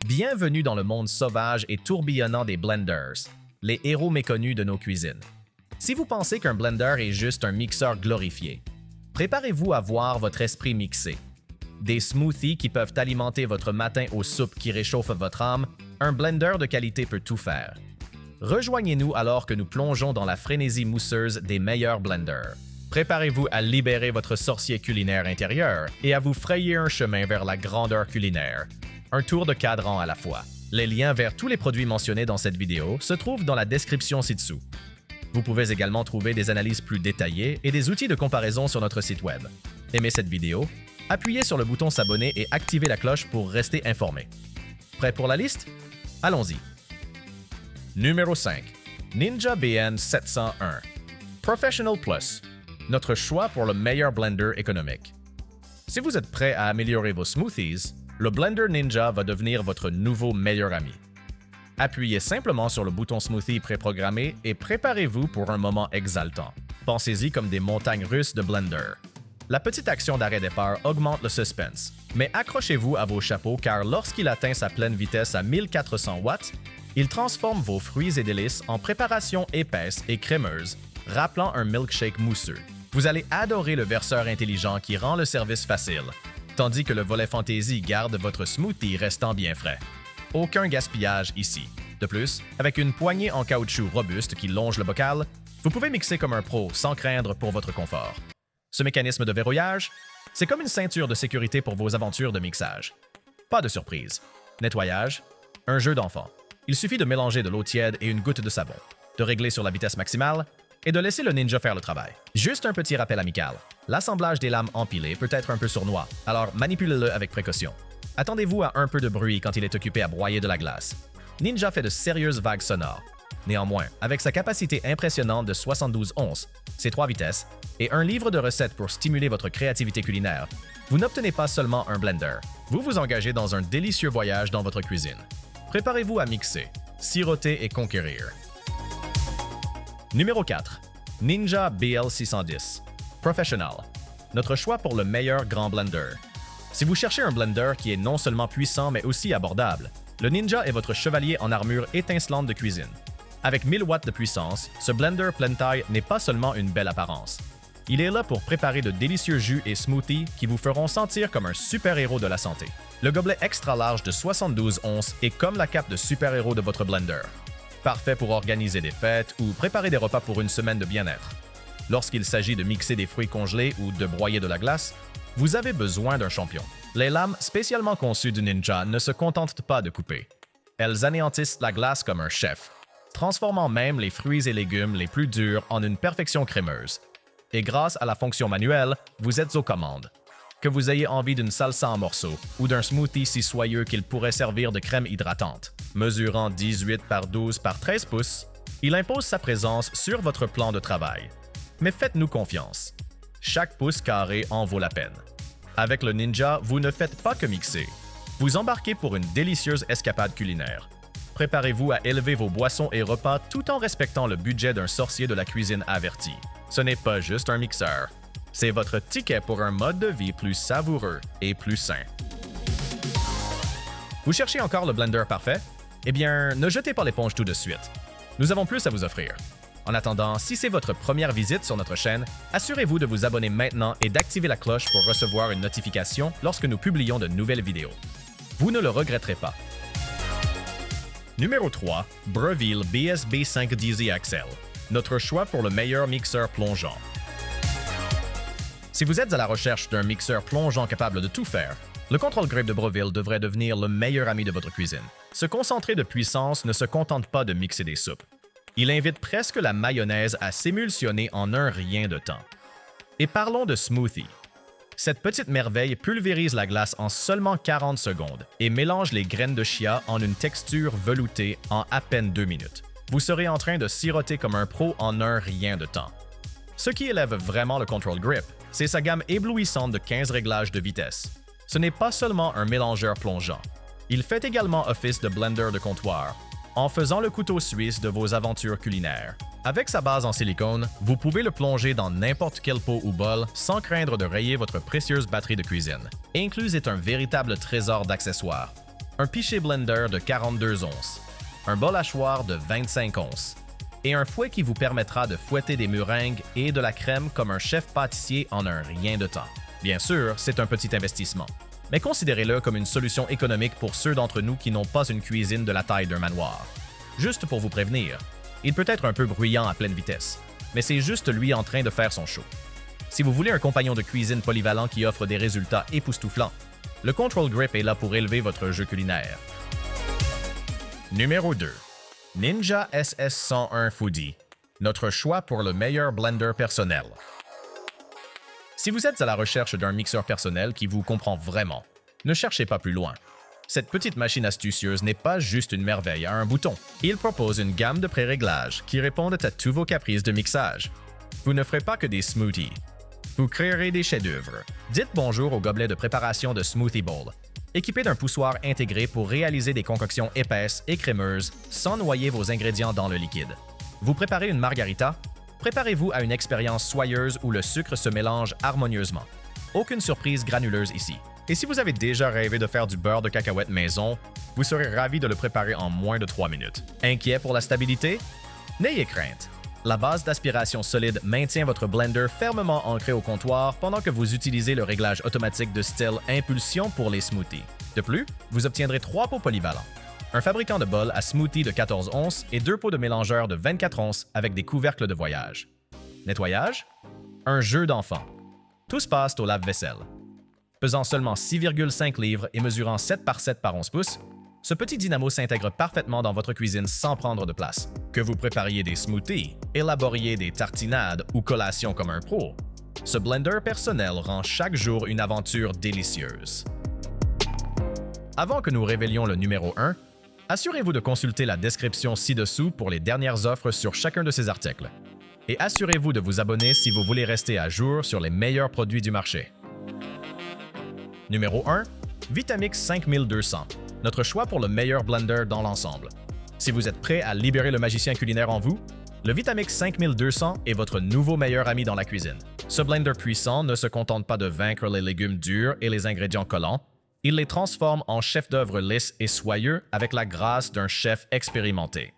Bienvenue dans le monde sauvage et tourbillonnant des blenders, les héros méconnus de nos cuisines. Si vous pensez qu'un blender est juste un mixeur glorifié, préparez-vous à voir votre esprit mixer. Des smoothies qui peuvent alimenter votre matin aux soupes qui réchauffent votre âme, un blender de qualité peut tout faire. Rejoignez-nous alors que nous plongeons dans la frénésie mousseuse des meilleurs blenders. Préparez-vous à libérer votre sorcier culinaire intérieur et à vous frayer un chemin vers la grandeur culinaire. Un tour de cadran à la fois. Les liens vers tous les produits mentionnés dans cette vidéo se trouvent dans la description ci-dessous. Vous pouvez également trouver des analyses plus détaillées et des outils de comparaison sur notre site web. Aimez cette vidéo, appuyez sur le bouton s'abonner et activez la cloche pour rester informé. Prêt pour la liste? Allons-y. Numéro 5. Ninja BN 701. Professional Plus. Notre choix pour le meilleur blender économique. Si vous êtes prêt à améliorer vos smoothies, le Blender Ninja va devenir votre nouveau meilleur ami. Appuyez simplement sur le bouton Smoothie préprogrammé et préparez-vous pour un moment exaltant. Pensez-y comme des montagnes russes de blender. La petite action d'arrêt départ augmente le suspense, mais accrochez-vous à vos chapeaux car lorsqu'il atteint sa pleine vitesse à 1400 watts, il transforme vos fruits et délices en préparation épaisse et crémeuse, rappelant un milkshake mousseux. Vous allez adorer le verseur intelligent qui rend le service facile, tandis que le volet fantaisie garde votre smoothie restant bien frais. Aucun gaspillage ici. De plus, avec une poignée en caoutchouc robuste qui longe le bocal, vous pouvez mixer comme un pro sans craindre pour votre confort. Ce mécanisme de verrouillage, c'est comme une ceinture de sécurité pour vos aventures de mixage. Pas de surprise. Nettoyage, un jeu d'enfant. Il suffit de mélanger de l'eau tiède et une goutte de savon, de régler sur la vitesse maximale et de laisser le Ninja faire le travail. Juste un petit rappel amical. L'assemblage des lames empilées peut être un peu sournois, alors manipulez-le avec précaution. Attendez-vous à un peu de bruit quand il est occupé à broyer de la glace. Ninja fait de sérieuses vagues sonores. Néanmoins, avec sa capacité impressionnante de 72 onces, ses 3 vitesses, et un livre de recettes pour stimuler votre créativité culinaire, vous n'obtenez pas seulement un blender. Vous vous engagez dans un délicieux voyage dans votre cuisine. Préparez-vous à mixer, siroter et conquérir. Numéro 4. Ninja BL610. Professional. Notre choix pour le meilleur grand blender. Si vous cherchez un blender qui est non seulement puissant mais aussi abordable, le Ninja est votre chevalier en armure étincelante de cuisine. Avec 1000 watts de puissance, ce blender pleine taille n'est pas seulement une belle apparence. Il est là pour préparer de délicieux jus et smoothies qui vous feront sentir comme un super-héros de la santé. Le gobelet extra large de 72 onces est comme la cape de super-héros de votre blender. Parfait pour organiser des fêtes ou préparer des repas pour une semaine de bien-être. Lorsqu'il s'agit de mixer des fruits congelés ou de broyer de la glace, vous avez besoin d'un champion. Les lames spécialement conçues du Ninja ne se contentent pas de couper. Elles anéantissent la glace comme un chef, transformant même les fruits et légumes les plus durs en une perfection crémeuse. Et grâce à la fonction manuelle, vous êtes aux commandes. Que vous ayez envie d'une salsa en morceaux ou d'un smoothie si soyeux qu'il pourrait servir de crème hydratante. Mesurant 18 par 12 par 13 pouces, il impose sa présence sur votre plan de travail. Mais faites-nous confiance. Chaque pouce carré en vaut la peine. Avec le Ninja, vous ne faites pas que mixer. Vous embarquez pour une délicieuse escapade culinaire. Préparez-vous à élever vos boissons et repas tout en respectant le budget d'un sorcier de la cuisine averti. Ce n'est pas juste un mixeur. C'est votre ticket pour un mode de vie plus savoureux et plus sain. Vous cherchez encore le blender parfait? Eh bien, ne jetez pas l'éponge tout de suite. Nous avons plus à vous offrir. En attendant, si c'est votre première visite sur notre chaîne, assurez-vous de vous abonner maintenant et d'activer la cloche pour recevoir une notification lorsque nous publions de nouvelles vidéos. Vous ne le regretterez pas. Numéro 3. Breville BSB 510 XL. Notre choix pour le meilleur mixeur plongeant. Si vous êtes à la recherche d'un mixeur plongeant capable de tout faire, le Control Grip de Breville devrait devenir le meilleur ami de votre cuisine. Ce concentré de puissance ne se contente pas de mixer des soupes. Il invite presque la mayonnaise à s'émulsionner en un rien de temps. Et parlons de smoothie. Cette petite merveille pulvérise la glace en seulement 40 secondes et mélange les graines de chia en une texture veloutée en à peine 2 minutes. Vous serez en train de siroter comme un pro en un rien de temps. Ce qui élève vraiment le Control Grip, c'est sa gamme éblouissante de 15 réglages de vitesse. Ce n'est pas seulement un mélangeur plongeant. Il fait également office de blender de comptoir, en faisant le couteau suisse de vos aventures culinaires. Avec sa base en silicone, vous pouvez le plonger dans n'importe quel pot ou bol sans craindre de rayer votre précieuse batterie de cuisine. Inclus est un véritable trésor d'accessoires. un pichet blender de 42 onces, un bol hachoir de 25 onces et un fouet qui vous permettra de fouetter des meringues et de la crème comme un chef pâtissier en un rien de temps. Bien sûr, c'est un petit investissement, mais considérez-le comme une solution économique pour ceux d'entre nous qui n'ont pas une cuisine de la taille d'un manoir. Juste pour vous prévenir, il peut être un peu bruyant à pleine vitesse, mais c'est juste lui en train de faire son show. Si vous voulez un compagnon de cuisine polyvalent qui offre des résultats époustouflants, le Control Grip est là pour élever votre jeu culinaire. Numéro 2. Ninja SS101 Foodie, notre choix pour le meilleur blender personnel. Si vous êtes à la recherche d'un mixeur personnel qui vous comprend vraiment, ne cherchez pas plus loin. Cette petite machine astucieuse n'est pas juste une merveille à un bouton. Il propose une gamme de pré-réglages qui répondent à tous vos caprices de mixage. Vous ne ferez pas que des smoothies. Vous créerez des chefs-d'œuvre. Dites bonjour au gobelet de préparation de Smoothie Bowl, équipé d'un poussoir intégré pour réaliser des concoctions épaisses et crémeuses sans noyer vos ingrédients dans le liquide. Vous préparez une margarita? Préparez-vous à une expérience soyeuse où le sucre se mélange harmonieusement. Aucune surprise granuleuse ici. Et si vous avez déjà rêvé de faire du beurre de cacahuète maison, vous serez ravi de le préparer en moins de 3 minutes. Inquiet pour la stabilité? N'ayez crainte. La base d'aspiration solide maintient votre blender fermement ancré au comptoir pendant que vous utilisez le réglage automatique de style Impulsion pour les smoothies. De plus, vous obtiendrez 3 pots polyvalents. Un fabricant de bol à smoothie de 14 onces et 2 pots de mélangeurs de 24 onces avec des couvercles de voyage. Nettoyage? Un jeu d'enfant. Tout se passe au lave-vaisselle. Pesant seulement 6,5 livres et mesurant 7 par 7 par 11 pouces, ce petit dynamo s'intègre parfaitement dans votre cuisine sans prendre de place. Que vous prépariez des smoothies, élaboriez des tartinades ou collations comme un pro, ce blender personnel rend chaque jour une aventure délicieuse. Avant que nous révélions le numéro 1, assurez-vous de consulter la description ci-dessous pour les dernières offres sur chacun de ces articles. Et assurez-vous de vous abonner si vous voulez rester à jour sur les meilleurs produits du marché. Numéro 1. Vitamix 5200, notre choix pour le meilleur blender dans l'ensemble. Si vous êtes prêt à libérer le magicien culinaire en vous, le Vitamix 5200 est votre nouveau meilleur ami dans la cuisine. Ce blender puissant ne se contente pas de vaincre les légumes durs et les ingrédients collants, il les transforme en chefs-d'œuvre lisses et soyeux avec la grâce d'un chef expérimenté.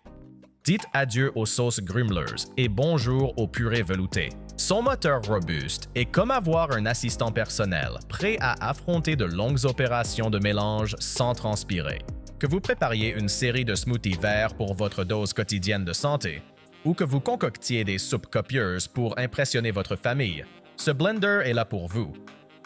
Dites adieu aux sauces grumblers et bonjour aux purées veloutées. Son moteur robuste est comme avoir un assistant personnel, prêt à affronter de longues opérations de mélange sans transpirer. Que vous prépariez une série de smoothies verts pour votre dose quotidienne de santé, ou que vous concoctiez des soupes copieuses pour impressionner votre famille, ce blender est là pour vous.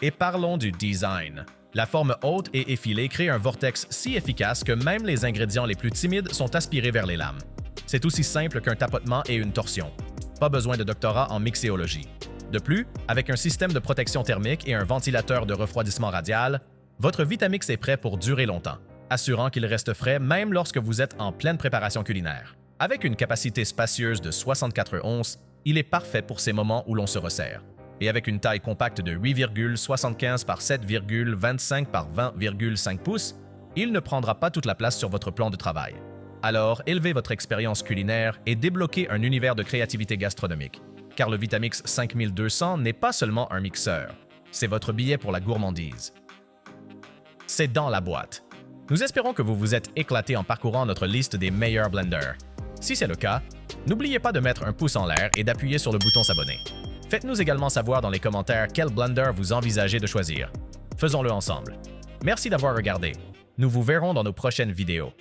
Et parlons du design. La forme haute et effilée crée un vortex si efficace que même les ingrédients les plus timides sont aspirés vers les lames. C'est aussi simple qu'un tapotement et une torsion. Pas besoin de doctorat en mixéologie. De plus, avec un système de protection thermique et un ventilateur de refroidissement radial, votre Vitamix est prêt pour durer longtemps, assurant qu'il reste frais même lorsque vous êtes en pleine préparation culinaire. Avec une capacité spacieuse de 64 onces, il est parfait pour ces moments où l'on se resserre. Et avec une taille compacte de 8,75 par 7,25 par 20,5 pouces, il ne prendra pas toute la place sur votre plan de travail. Alors, élevez votre expérience culinaire et débloquez un univers de créativité gastronomique. Car le Vitamix 5200 n'est pas seulement un mixeur, c'est votre billet pour la gourmandise. C'est dans la boîte. Nous espérons que vous vous êtes éclaté en parcourant notre liste des meilleurs blenders. Si c'est le cas, n'oubliez pas de mettre un pouce en l'air et d'appuyer sur le bouton s'abonner. Faites-nous également savoir dans les commentaires quel blender vous envisagez de choisir. Faisons-le ensemble. Merci d'avoir regardé. Nous vous verrons dans nos prochaines vidéos.